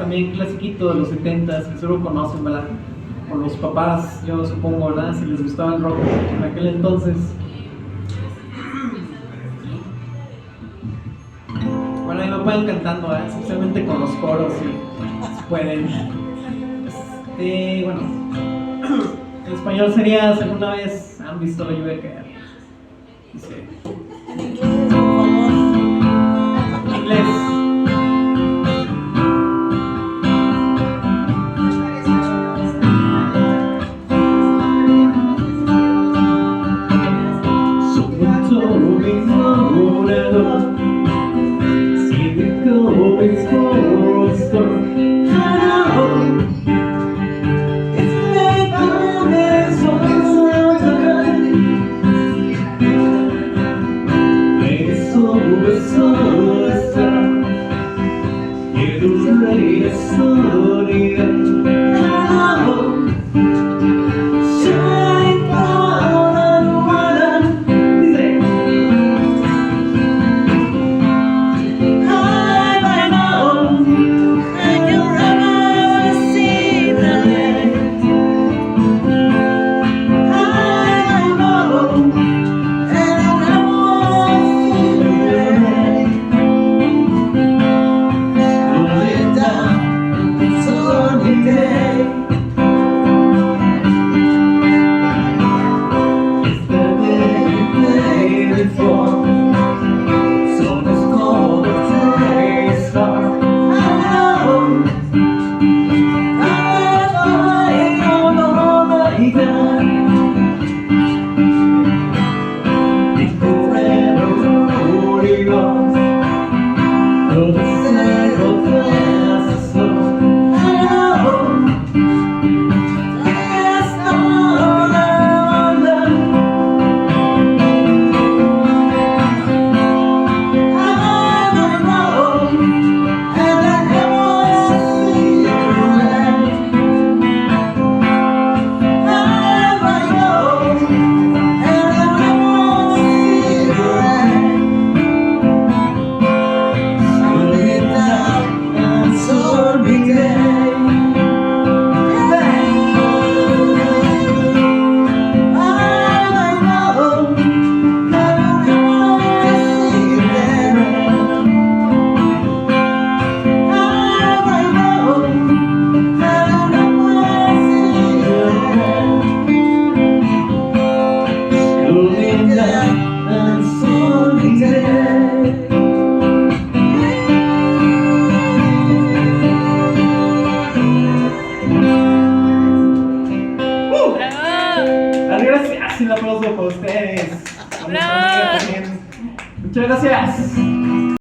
también clasiquito de los 70s, que seguro conocen, ¿verdad? O los papás, yo supongo, ¿verdad? Si les gustaba el rock en aquel entonces. Bueno, ahí me pueden cantando, especialmente con los coros, si pueden. Bueno, en español sería, si alguna vez han visto la lluvia caer. Dice, En inglés, por favor. en inglés. Gracias, un aplauso para ustedes. ¡Bravo! Muchas gracias.